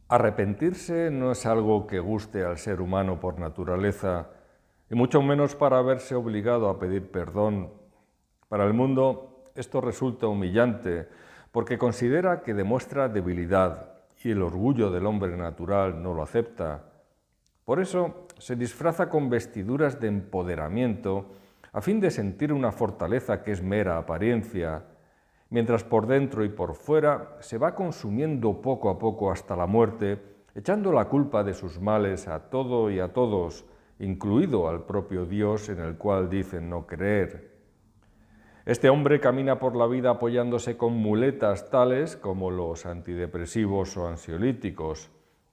Arrepentirse no es algo que guste al ser humano por naturaleza, y mucho menos para verse obligado a pedir perdón. Para el mundo esto resulta humillante, porque considera que demuestra debilidad, y el orgullo del hombre natural no lo acepta. Por eso se disfraza con vestiduras de empoderamiento, a fin de sentir una fortaleza que es mera apariencia, mientras por dentro y por fuera se va consumiendo poco a poco hasta la muerte, echando la culpa de sus males a todo y a todos, incluido al propio Dios en el cual dicen no creer. Este hombre camina por la vida apoyándose con muletas tales como los antidepresivos o ansiolíticos,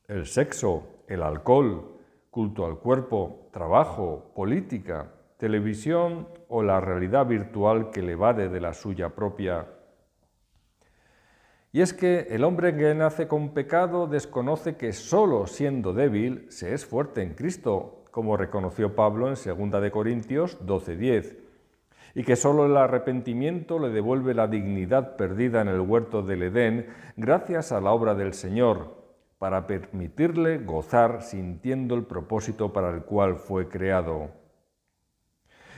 el sexo, el alcohol, culto al cuerpo, trabajo, política, televisión o la realidad virtual que le evade de la suya propia. Y es que el hombre que nace con pecado desconoce que solo siendo débil se es fuerte en Cristo, como reconoció Pablo en 2 Corintios 12:10, y que solo el arrepentimiento le devuelve la dignidad perdida en el huerto del Edén gracias a la obra del Señor, para permitirle gozar sintiendo el propósito para el cual fue creado.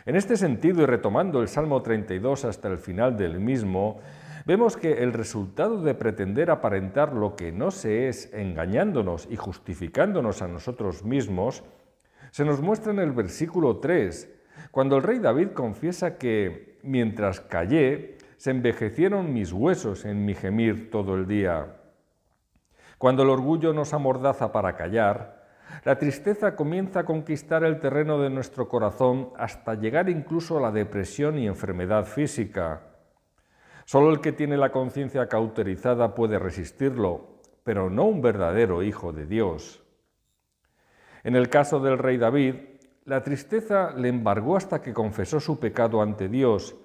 En este sentido, y retomando el Salmo 32 hasta el final del mismo, vemos que el resultado de pretender aparentar lo que no se es, engañándonos y justificándonos a nosotros mismos, se nos muestra en el versículo 3, cuando el rey David confiesa que, mientras callé, se envejecieron mis huesos en mi gemir todo el día. Cuando el orgullo nos amordaza para callar, la tristeza comienza a conquistar el terreno de nuestro corazón hasta llegar incluso a la depresión y enfermedad física. Solo el que tiene la conciencia cauterizada puede resistirlo, pero no un verdadero hijo de Dios. En el caso del rey David, la tristeza le embargó hasta que confesó su pecado ante Dios,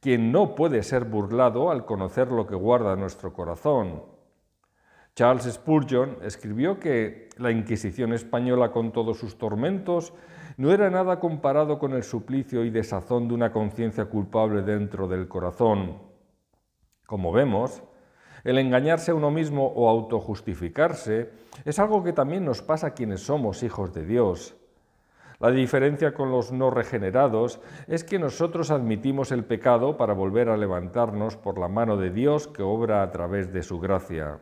quien no puede ser burlado al conocer lo que guarda nuestro corazón. Charles Spurgeon escribió que la Inquisición española con todos sus tormentos no era nada comparado con el suplicio y desazón de una conciencia culpable dentro del corazón. Como vemos, el engañarse a uno mismo o autojustificarse es algo que también nos pasa a quienes somos hijos de Dios. La diferencia con los no regenerados es que nosotros admitimos el pecado para volver a levantarnos por la mano de Dios que obra a través de su gracia.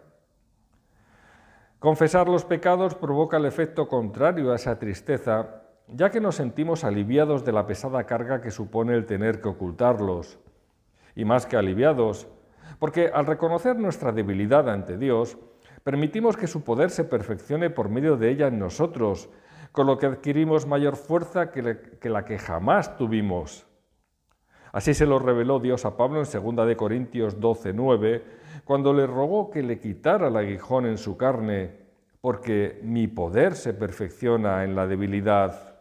Confesar los pecados provoca el efecto contrario a esa tristeza, ya que nos sentimos aliviados de la pesada carga que supone el tener que ocultarlos. Y más que aliviados, porque al reconocer nuestra debilidad ante Dios, permitimos que su poder se perfeccione por medio de ella en nosotros, con lo que adquirimos mayor fuerza que la que jamás tuvimos. Así se lo reveló Dios a Pablo en 2 Corintios 12:9, cuando le rogó que le quitara el aguijón en su carne, porque mi poder se perfecciona en la debilidad.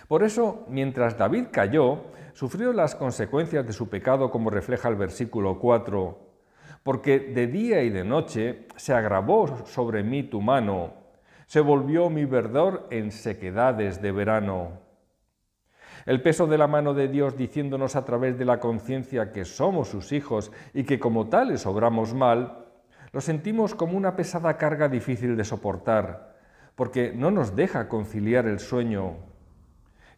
Por eso, mientras David cayó, sufrió las consecuencias de su pecado como refleja el versículo 4, porque de día y de noche se agravó sobre mí tu mano, se volvió mi verdor en sequedades de verano. El peso de la mano de Dios diciéndonos a través de la conciencia que somos sus hijos y que como tales obramos mal, lo sentimos como una pesada carga difícil de soportar, porque no nos deja conciliar el sueño.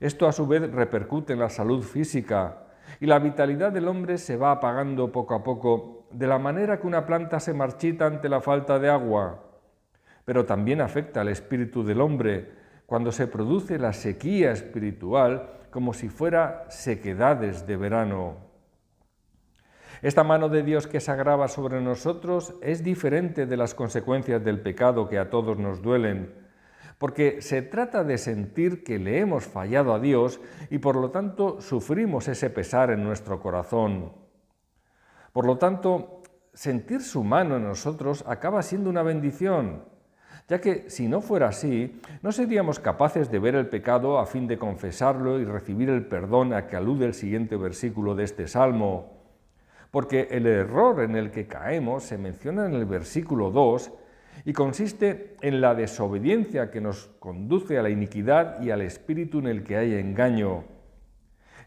Esto a su vez repercute en la salud física y la vitalidad del hombre se va apagando poco a poco, de la manera que una planta se marchita ante la falta de agua. Pero también afecta al espíritu del hombre cuando se produce la sequía espiritual, como si fuera sequedades de verano. Esta mano de Dios que se agrava sobre nosotros es diferente de las consecuencias del pecado que a todos nos duelen, porque se trata de sentir que le hemos fallado a Dios y por lo tanto sufrimos ese pesar en nuestro corazón. Por lo tanto, sentir su mano en nosotros acaba siendo una bendición, ya que si no fuera así, no seríamos capaces de ver el pecado a fin de confesarlo y recibir el perdón a que alude el siguiente versículo de este salmo, porque el error en el que caemos se menciona en el versículo 2 y consiste en la desobediencia que nos conduce a la iniquidad y al espíritu en el que hay engaño.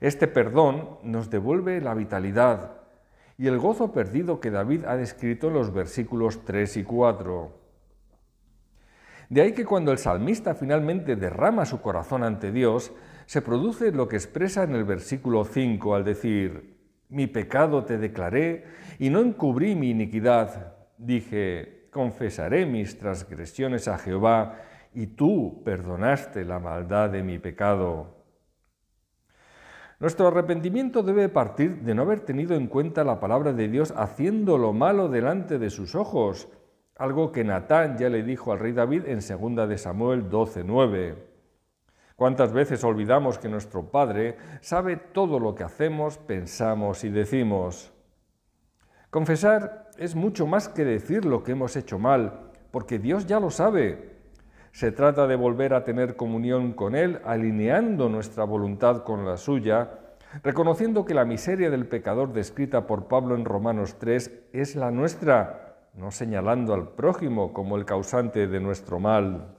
Este perdón nos devuelve la vitalidad y el gozo perdido que David ha descrito en los versículos 3 y 4. De ahí que cuando el salmista finalmente derrama su corazón ante Dios, se produce lo que expresa en el versículo 5 al decir: «Mi pecado te declaré y no encubrí mi iniquidad. Dije, confesaré mis transgresiones a Jehová, y tú perdonaste la maldad de mi pecado». Nuestro arrepentimiento debe partir de no haber tenido en cuenta la palabra de Dios haciendo lo malo delante de sus ojos, algo que Natán ya le dijo al rey David en 2 de Samuel 12:9. ¿Cuántas veces olvidamos que nuestro Padre sabe todo lo que hacemos, pensamos y decimos? Confesar es mucho más que decir lo que hemos hecho mal, porque Dios ya lo sabe. Se trata de volver a tener comunión con Él, alineando nuestra voluntad con la suya, reconociendo que la miseria del pecador descrita por Pablo en Romanos 3 es la nuestra, no señalando al prójimo como el causante de nuestro mal.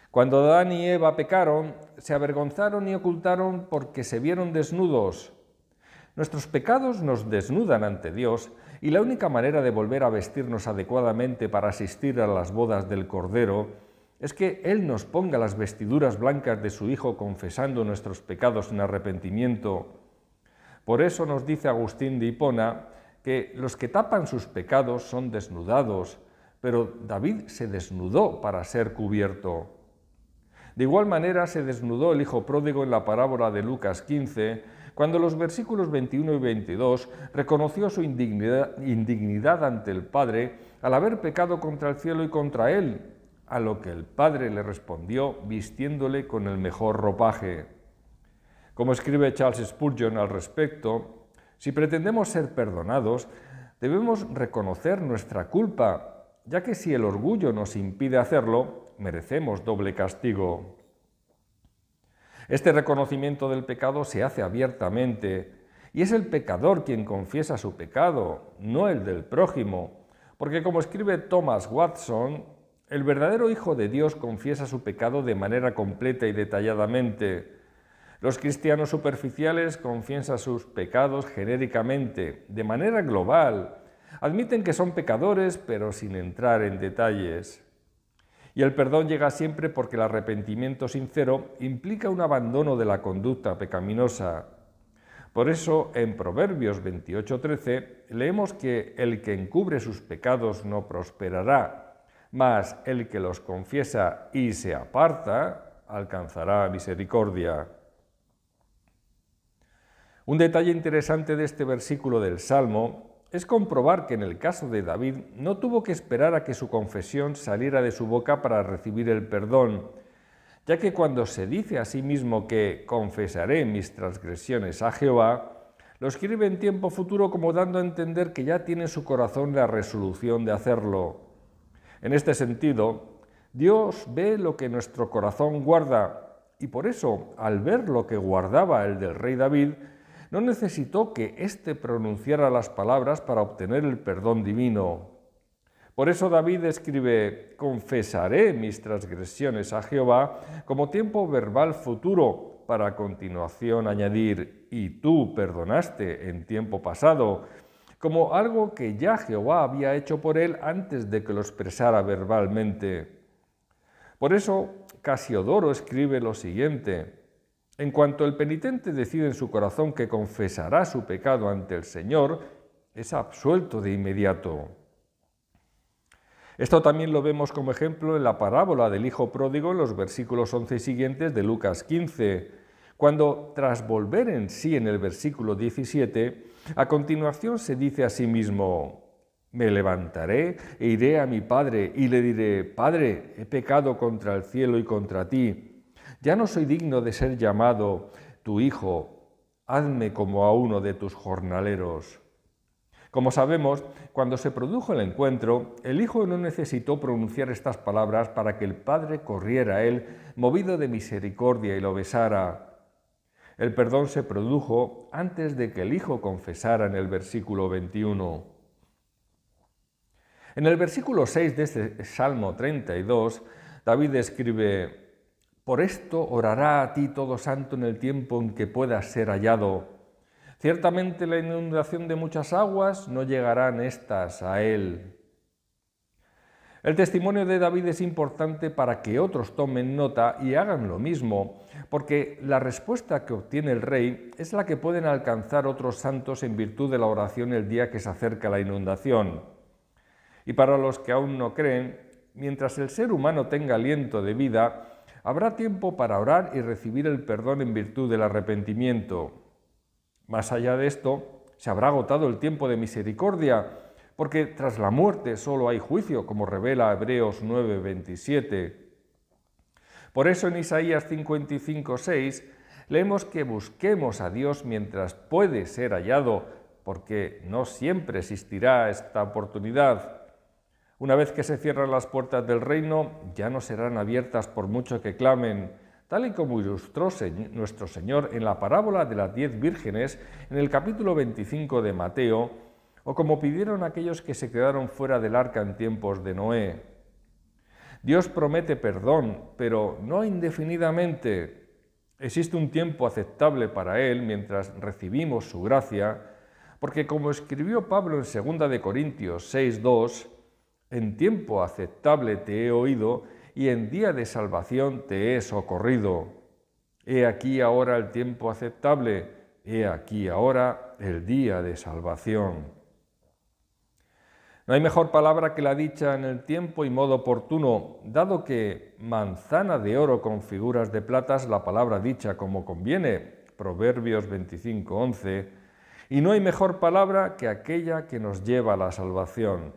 Cuando Adán y Eva pecaron, se avergonzaron y ocultaron porque se vieron desnudos. Nuestros pecados nos desnudan ante Dios, y la única manera de volver a vestirnos adecuadamente para asistir a las bodas del Cordero es que Él nos ponga las vestiduras blancas de su Hijo confesando nuestros pecados en arrepentimiento. Por eso nos dice Agustín de Hipona que los que tapan sus pecados son desnudados, pero David se desnudó para ser cubierto. De igual manera se desnudó el hijo pródigo en la parábola de Lucas 15, cuando en los versículos 21 y 22 reconoció su indignidad ante el Padre al haber pecado contra el cielo y contra él, a lo que el Padre le respondió vistiéndole con el mejor ropaje. Como escribe Charles Spurgeon al respecto, si pretendemos ser perdonados, debemos reconocer nuestra culpa, ya que si el orgullo nos impide hacerlo, merecemos doble castigo. Este reconocimiento del pecado se hace abiertamente, y es el pecador quien confiesa su pecado, no el del prójimo, porque como escribe Thomas Watson, el verdadero Hijo de Dios confiesa su pecado de manera completa y detalladamente. Los cristianos superficiales confiesan sus pecados genéricamente, de manera global. Admiten que son pecadores, pero sin entrar en detalles. Y el perdón llega siempre porque el arrepentimiento sincero implica un abandono de la conducta pecaminosa. Por eso, en Proverbios 28:13, leemos que el que encubre sus pecados no prosperará, mas el que los confiesa y se aparta alcanzará misericordia. Un detalle interesante de este versículo del Salmo es comprobar que en el caso de David no tuvo que esperar a que su confesión saliera de su boca para recibir el perdón, ya que cuando se dice a sí mismo que confesaré mis transgresiones a Jehová, lo escribe en tiempo futuro como dando a entender que ya tiene en su corazón la resolución de hacerlo. En este sentido, Dios ve lo que nuestro corazón guarda, y por eso, al ver lo que guardaba el del rey David, no necesitó que éste pronunciara las palabras para obtener el perdón divino. Por eso David escribe: confesaré mis transgresiones a Jehová como tiempo verbal futuro, para a continuación añadir: y tú perdonaste en tiempo pasado, como algo que ya Jehová había hecho por él antes de que lo expresara verbalmente. Por eso Casiodoro escribe lo siguiente: en cuanto el penitente decide en su corazón que confesará su pecado ante el Señor, es absuelto de inmediato. Esto también lo vemos como ejemplo en la parábola del hijo pródigo en los versículos 11 y siguientes de Lucas 15, cuando, tras volver en sí en el versículo 17, a continuación se dice a sí mismo: me levantaré e iré a mi padre y le diré: Padre, he pecado contra el cielo y contra ti. Ya no soy digno de ser llamado tu hijo, hazme como a uno de tus jornaleros. Como sabemos, cuando se produjo el encuentro, el hijo no necesitó pronunciar estas palabras para que el padre corriera a él, movido de misericordia, y lo besara. El perdón se produjo antes de que el hijo confesara en el versículo 21. En el versículo 6 de este Salmo 32, David escribe: por esto orará a ti todo santo en el tiempo en que puedas ser hallado. Ciertamente la inundación de muchas aguas no llegarán estas a él. El testimonio de David es importante para que otros tomen nota y hagan lo mismo, porque la respuesta que obtiene el rey es la que pueden alcanzar otros santos en virtud de la oración el día que se acerca la inundación. Y para los que aún no creen, mientras el ser humano tenga aliento de vida, habrá tiempo para orar y recibir el perdón en virtud del arrepentimiento. Más allá de esto, se habrá agotado el tiempo de misericordia, porque tras la muerte solo hay juicio, como revela Hebreos 9:27. Por eso en Isaías 55:6 leemos que busquemos a Dios mientras puede ser hallado, porque no siempre existirá esta oportunidad. Una vez que se cierran las puertas del reino, ya no serán abiertas por mucho que clamen, tal y como ilustró nuestro Señor en la parábola de las 10 vírgenes en el capítulo 25 de Mateo, o como pidieron aquellos que se quedaron fuera del arca en tiempos de Noé. Dios promete perdón, pero no indefinidamente. Existe un tiempo aceptable para Él mientras recibimos su gracia, porque como escribió Pablo en 2 de Corintios 6:2, en tiempo aceptable te he oído y en día de salvación te he socorrido. He aquí ahora el tiempo aceptable, he aquí ahora el día de salvación. No hay mejor palabra que la dicha en el tiempo y modo oportuno, dado que manzana de oro con figuras de plata es la palabra dicha como conviene, Proverbios 25:11, y no hay mejor palabra que aquella que nos lleva a la salvación.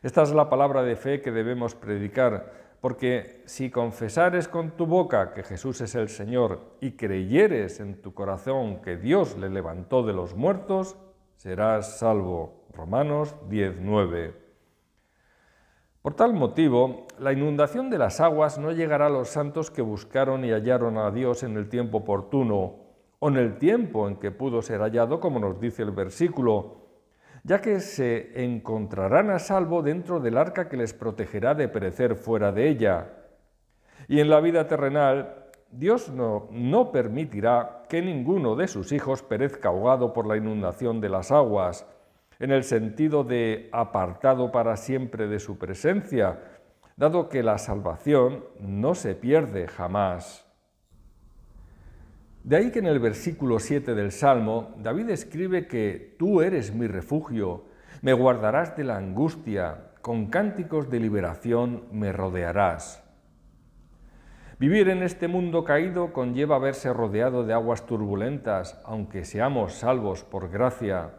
Esta es la palabra de fe que debemos predicar, porque si confesares con tu boca que Jesús es el Señor y creyeres en tu corazón que Dios le levantó de los muertos, serás salvo. Romanos 10:9. Por tal motivo, la inundación de las aguas no llegará a los santos que buscaron y hallaron a Dios en el tiempo oportuno, o en el tiempo en que pudo ser hallado, como nos dice el versículo, ya que se encontrarán a salvo dentro del arca que les protegerá de perecer fuera de ella. Y en la vida terrenal, Dios no permitirá que ninguno de sus hijos perezca ahogado por la inundación de las aguas, en el sentido de apartado para siempre de su presencia, dado que la salvación no se pierde jamás. De ahí que en el versículo 7 del Salmo, David escribe que tú eres mi refugio, me guardarás de la angustia, con cánticos de liberación me rodearás. Vivir en este mundo caído conlleva verse rodeado de aguas turbulentas, aunque seamos salvos por gracia.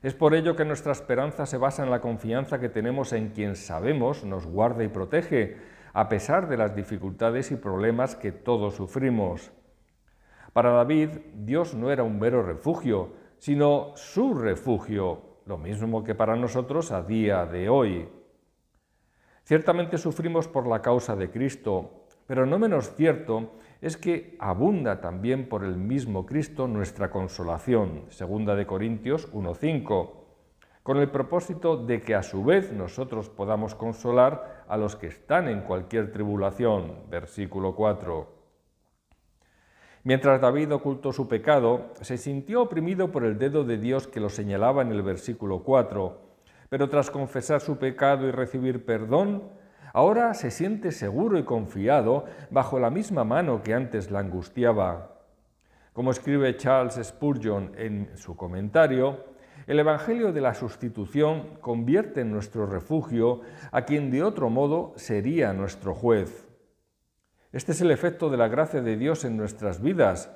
Es por ello que nuestra esperanza se basa en la confianza que tenemos en quien sabemos nos guarda y protege, a pesar de las dificultades y problemas que todos sufrimos. Para David, Dios no era un mero refugio, sino su refugio, lo mismo que para nosotros a día de hoy. Ciertamente sufrimos por la causa de Cristo, pero no menos cierto es que abunda también por el mismo Cristo nuestra consolación, 2 de Corintios 1:5, con el propósito de que a su vez nosotros podamos consolar a los que están en cualquier tribulación, versículo 4. Mientras David ocultó su pecado, se sintió oprimido por el dedo de Dios que lo señalaba en el versículo 4, pero tras confesar su pecado y recibir perdón, ahora se siente seguro y confiado bajo la misma mano que antes la angustiaba. Como escribe Charles Spurgeon en su comentario, el Evangelio de la Sustitución convierte en nuestro refugio a quien de otro modo sería nuestro juez. Este es el efecto de la gracia de Dios en nuestras vidas,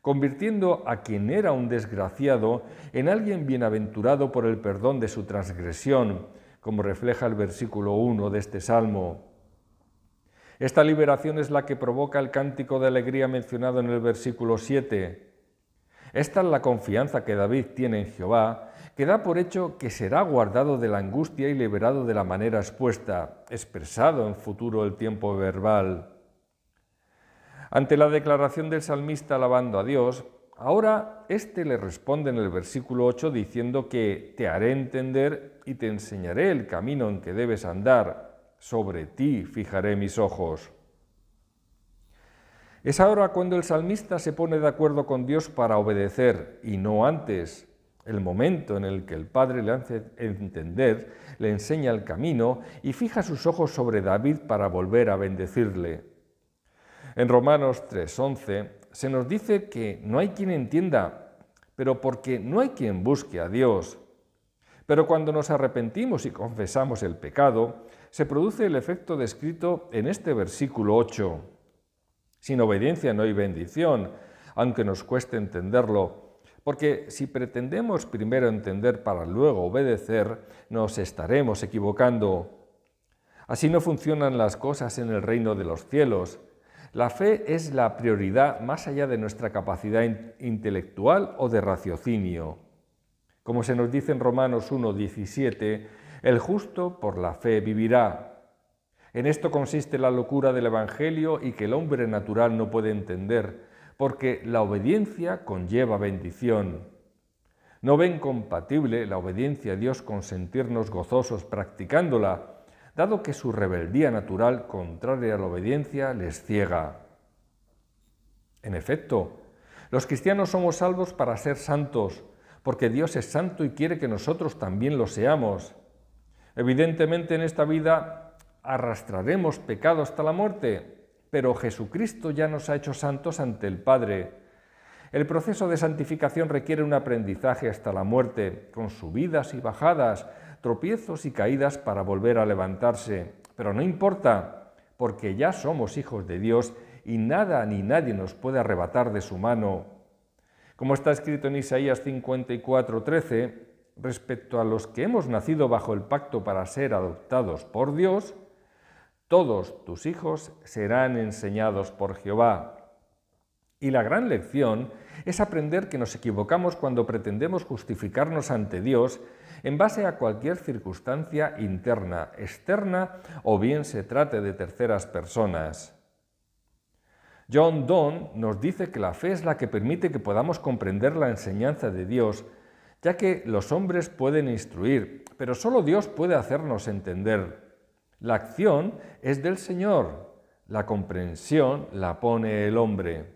convirtiendo a quien era un desgraciado en alguien bienaventurado por el perdón de su transgresión, como refleja el versículo 1 de este salmo. Esta liberación es la que provoca el cántico de alegría mencionado en el versículo 7. Esta es la confianza que David tiene en Jehová, que da por hecho que será guardado de la angustia y liberado de la manera expuesta, expresado en futuro el tiempo verbal. Ante la declaración del salmista alabando a Dios, ahora éste le responde en el versículo 8 diciendo que te haré entender y te enseñaré el camino en que debes andar, sobre ti fijaré mis ojos. Es ahora cuando el salmista se pone de acuerdo con Dios para obedecer, y no antes, el momento en el que el Padre le hace entender, le enseña el camino y fija sus ojos sobre David para volver a bendecirle. En Romanos 3:11 se nos dice que no hay quien entienda, pero porque no hay quien busque a Dios. Pero cuando nos arrepentimos y confesamos el pecado, se produce el efecto descrito en este versículo 8. Sin obediencia no hay bendición, aunque nos cueste entenderlo, porque si pretendemos primero entender para luego obedecer, nos estaremos equivocando. Así no funcionan las cosas en el reino de los cielos. La fe es la prioridad más allá de nuestra capacidad intelectual o de raciocinio. Como se nos dice en Romanos 1:17, el justo por la fe vivirá. En esto consiste la locura del Evangelio y que el hombre natural no puede entender, porque la obediencia conlleva bendición. No ven compatible la obediencia a Dios con sentirnos gozosos practicándola, dado que su rebeldía natural, contraria a la obediencia, les ciega. En efecto, los cristianos somos salvos para ser santos, porque Dios es santo y quiere que nosotros también lo seamos. Evidentemente en esta vida arrastraremos pecado hasta la muerte, pero Jesucristo ya nos ha hecho santos ante el Padre. El proceso de santificación requiere un aprendizaje hasta la muerte, con subidas y bajadas, tropiezos y caídas para volver a levantarse. Pero no importa, porque ya somos hijos de Dios y nada ni nadie nos puede arrebatar de su mano. Como está escrito en Isaías 54:13, respecto a los que hemos nacido bajo el pacto para ser adoptados por Dios, todos tus hijos serán enseñados por Jehová. Y la gran lección es aprender que nos equivocamos cuando pretendemos justificarnos ante Dios en base a cualquier circunstancia interna, externa o bien se trate de terceras personas. John Donne nos dice que la fe es la que permite que podamos comprender la enseñanza de Dios, ya que los hombres pueden instruir, pero solo Dios puede hacernos entender. La acción es del Señor, la comprensión la pone el hombre.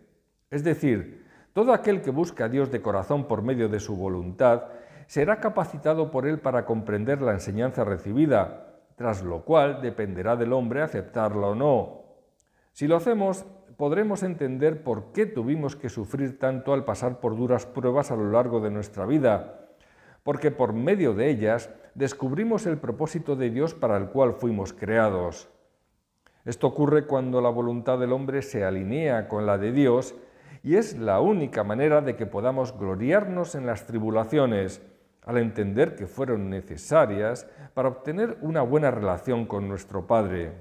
Es decir, todo aquel que busca a Dios de corazón por medio de su voluntad será capacitado por Él para comprender la enseñanza recibida, tras lo cual dependerá del hombre aceptarla o no. Si lo hacemos, podremos entender por qué tuvimos que sufrir tanto al pasar por duras pruebas a lo largo de nuestra vida, porque por medio de ellas descubrimos el propósito de Dios para el cual fuimos creados. Esto ocurre cuando la voluntad del hombre se alinea con la de Dios y es la única manera de que podamos gloriarnos en las tribulaciones, al entender que fueron necesarias para obtener una buena relación con nuestro Padre.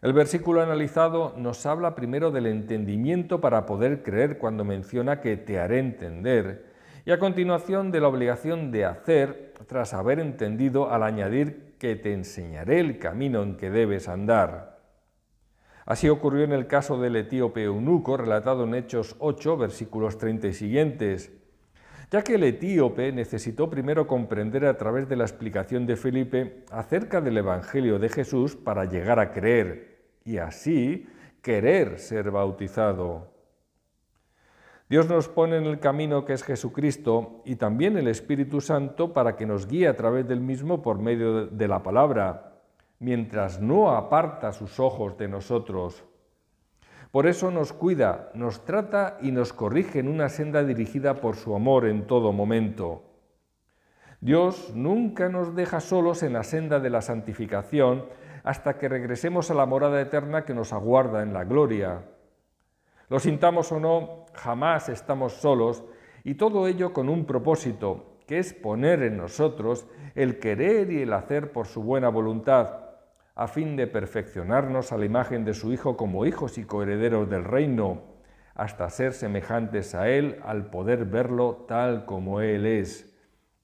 El versículo analizado nos habla primero del entendimiento para poder creer cuando menciona que te haré entender, y a continuación de la obligación de hacer tras haber entendido al añadir que te enseñaré el camino en que debes andar. Así ocurrió en el caso del etíope eunuco relatado en Hechos 8, versículos 30 y siguientes, ya que el etíope necesitó primero comprender a través de la explicación de Felipe acerca del Evangelio de Jesús para llegar a creer y así querer ser bautizado. Dios nos pone en el camino que es Jesucristo y también el Espíritu Santo para que nos guíe a través del mismo por medio de la palabra, mientras no aparta sus ojos de nosotros. Por eso nos cuida, nos trata y nos corrige en una senda dirigida por su amor en todo momento. Dios nunca nos deja solos en la senda de la santificación hasta que regresemos a la morada eterna que nos aguarda en la gloria. Lo sintamos o no, jamás estamos solos, y todo ello con un propósito, que es poner en nosotros el querer y el hacer por su buena voluntad, a fin de perfeccionarnos a la imagen de su Hijo como hijos y coherederos del reino, hasta ser semejantes a Él al poder verlo tal como Él es.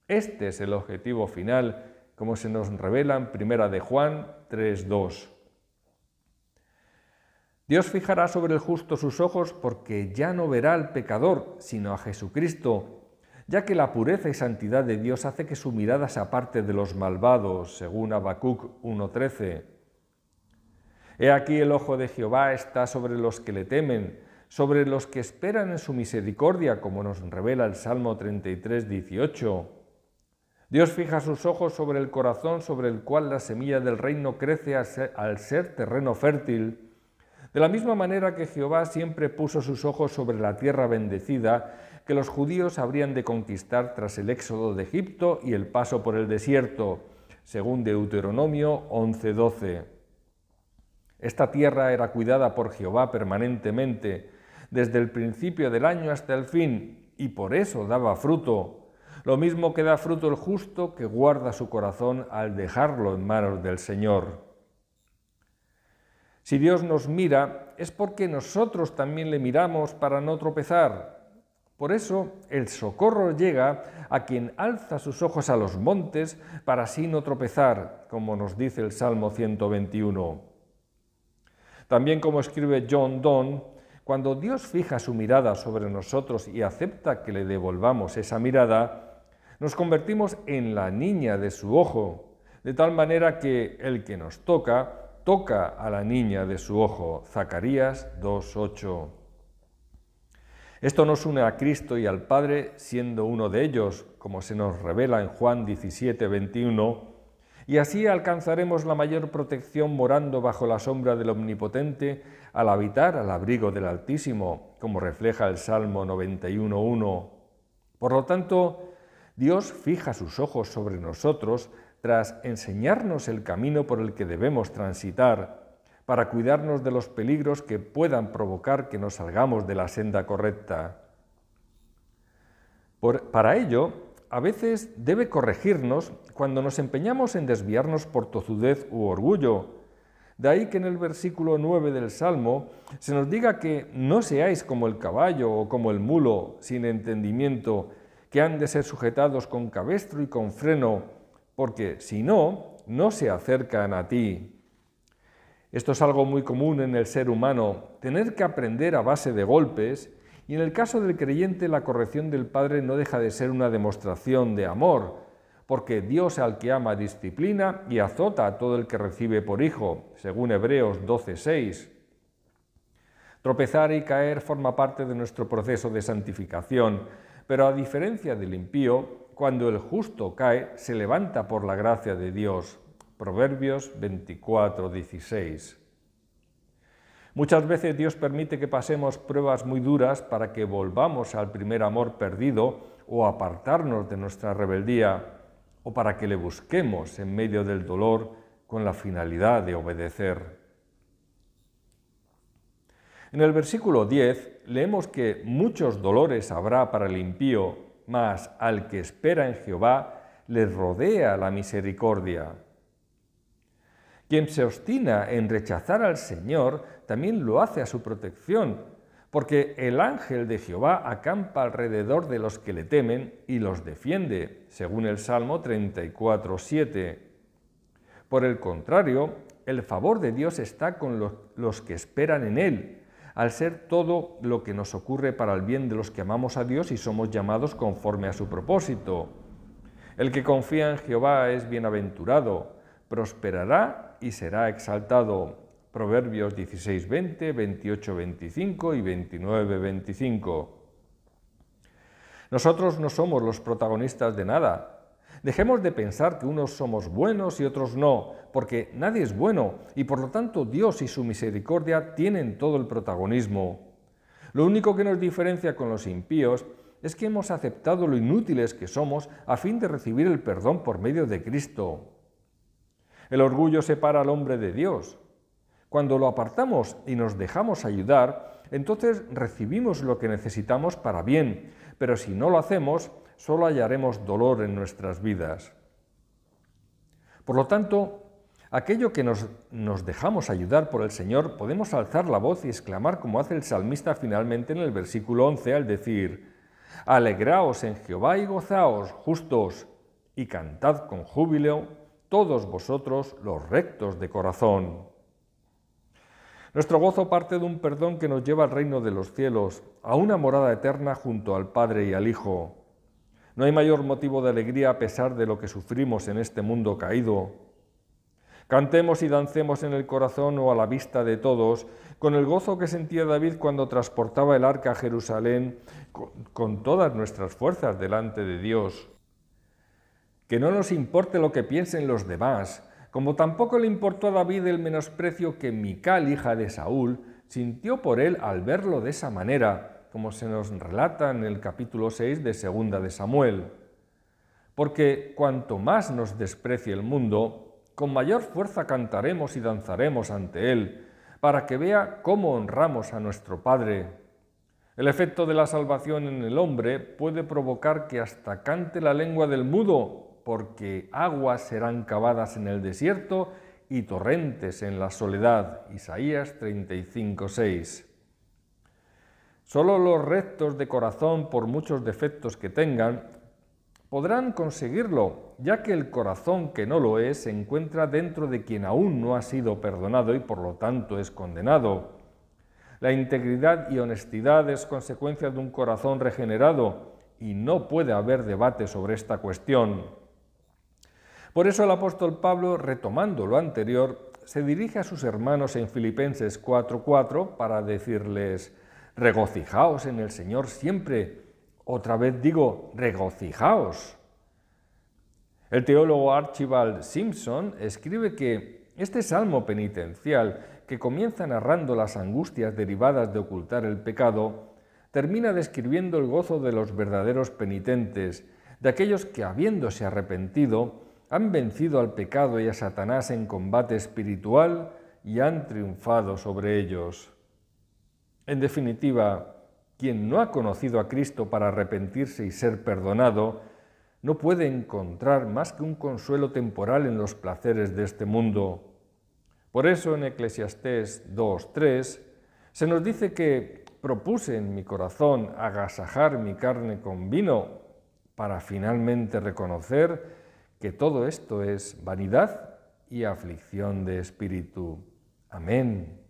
Este es el objetivo final, como se nos revela en 1 de Juan 3:2. Dios fijará sobre el justo sus ojos porque ya no verá al pecador, sino a Jesucristo, ya que la pureza y santidad de Dios hace que su mirada se aparte de los malvados, según Habacuc 1:13. He aquí el ojo de Jehová está sobre los que le temen, sobre los que esperan en su misericordia, como nos revela el Salmo 33, 18. Dios fija sus ojos sobre el corazón sobre el cual la semilla del reino crece al ser terreno fértil. De la misma manera que Jehová siempre puso sus ojos sobre la tierra bendecida que los judíos habrían de conquistar tras el éxodo de Egipto y el paso por el desierto, según Deuteronomio 11:12. Esta tierra era cuidada por Jehová permanentemente, desde el principio del año hasta el fin, y por eso daba fruto. Lo mismo que da fruto el justo que guarda su corazón al dejarlo en manos del Señor. Si Dios nos mira, es porque nosotros también le miramos para no tropezar. Por eso el socorro llega a quien alza sus ojos a los montes para así no tropezar, como nos dice el Salmo 121. También como escribe John Donne, cuando Dios fija su mirada sobre nosotros y acepta que le devolvamos esa mirada, nos convertimos en la niña de su ojo, de tal manera que el que nos toca a la niña de su ojo. Zacarías 2:8. Esto nos une a Cristo y al Padre siendo uno de ellos, como se nos revela en Juan 17:21, y así alcanzaremos la mayor protección morando bajo la sombra del Omnipotente al habitar al abrigo del Altísimo, como refleja el Salmo 91:1. Por lo tanto, Dios fija sus ojos sobre nosotros tras enseñarnos el camino por el que debemos transitar, para cuidarnos de los peligros que puedan provocar que nos salgamos de la senda correcta. Para ello, a veces debe corregirnos cuando nos empeñamos en desviarnos por tozudez u orgullo. De ahí que en el versículo 9 del Salmo se nos diga que no seáis como el caballo o como el mulo, sin entendimiento, que han de ser sujetados con cabestro y con freno, porque si no, no se acercan a ti. Esto es algo muy común en el ser humano, tener que aprender a base de golpes, y en el caso del creyente la corrección del Padre no deja de ser una demostración de amor, porque Dios al que ama disciplina y azota a todo el que recibe por hijo, según Hebreos 12:6. Tropezar y caer forma parte de nuestro proceso de santificación, pero a diferencia del impío, cuando el justo cae, se levanta por la gracia de Dios. Proverbios 24:16. Muchas veces Dios permite que pasemos pruebas muy duras para que volvamos al primer amor perdido o apartarnos de nuestra rebeldía, o para que le busquemos en medio del dolor con la finalidad de obedecer. En el versículo 10 leemos que muchos dolores habrá para el impío, mas al que espera en Jehová le rodea la misericordia. Quien se obstina en rechazar al Señor también lo hace a su protección, porque el ángel de Jehová acampa alrededor de los que le temen y los defiende, según el Salmo 34:7. Por el contrario, el favor de Dios está con los que esperan en Él, al ser todo lo que nos ocurre para el bien de los que amamos a Dios y somos llamados conforme a su propósito. El que confía en Jehová es bienaventurado, prosperará y será exaltado. Proverbios 16:20, 28:25 y 29:25. Nosotros no somos los protagonistas de nada. Dejemos de pensar que unos somos buenos y otros no, porque nadie es bueno y por lo tanto Dios y su misericordia tienen todo el protagonismo. Lo único que nos diferencia con los impíos es que hemos aceptado lo inútiles que somos a fin de recibir el perdón por medio de Cristo. El orgullo separa al hombre de Dios. Cuando lo apartamos y nos dejamos ayudar, entonces recibimos lo que necesitamos para bien, pero si no lo hacemos, solo hallaremos dolor en nuestras vidas. Por lo tanto, aquello que nos dejamos ayudar por el Señor, podemos alzar la voz y exclamar como hace el salmista finalmente en el versículo 11 al decir: «Alegraos en Jehová y gozaos, justos, y cantad con júbilo, todos vosotros los rectos de corazón». Nuestro gozo parte de un perdón que nos lleva al reino de los cielos, a una morada eterna junto al Padre y al Hijo. No hay mayor motivo de alegría a pesar de lo que sufrimos en este mundo caído. Cantemos y dancemos en el corazón o a la vista de todos, con el gozo que sentía David cuando transportaba el arca a Jerusalén con todas nuestras fuerzas delante de Dios. Que no nos importe lo que piensen los demás, como tampoco le importó a David el menosprecio que Mical, hija de Saúl, sintió por él al verlo de esa manera, como se nos relata en el capítulo 6 de 2 de Samuel. Porque cuanto más nos desprecie el mundo, con mayor fuerza cantaremos y danzaremos ante él, para que vea cómo honramos a nuestro Padre. El efecto de la salvación en el hombre puede provocar que hasta cante la lengua del mudo, porque aguas serán cavadas en el desierto y torrentes en la soledad. Isaías 35:6. Solo los rectos de corazón, por muchos defectos que tengan, podrán conseguirlo, ya que el corazón que no lo es se encuentra dentro de quien aún no ha sido perdonado y por lo tanto es condenado. La integridad y honestidad es consecuencia de un corazón regenerado y no puede haber debate sobre esta cuestión. Por eso el apóstol Pablo, retomando lo anterior, se dirige a sus hermanos en Filipenses 4:4 para decirles: regocijaos en el Señor siempre. Otra vez digo, regocijaos. El teólogo Archibald Simpson escribe que este salmo penitencial, que comienza narrando las angustias derivadas de ocultar el pecado, termina describiendo el gozo de los verdaderos penitentes, de aquellos que, habiéndose arrepentido, han vencido al pecado y a Satanás en combate espiritual y han triunfado sobre ellos. En definitiva, quien no ha conocido a Cristo para arrepentirse y ser perdonado, no puede encontrar más que un consuelo temporal en los placeres de este mundo. Por eso en Eclesiastés 2:3 se nos dice que propuse en mi corazón agasajar mi carne con vino para finalmente reconocer que todo esto es vanidad y aflicción de espíritu. Amén.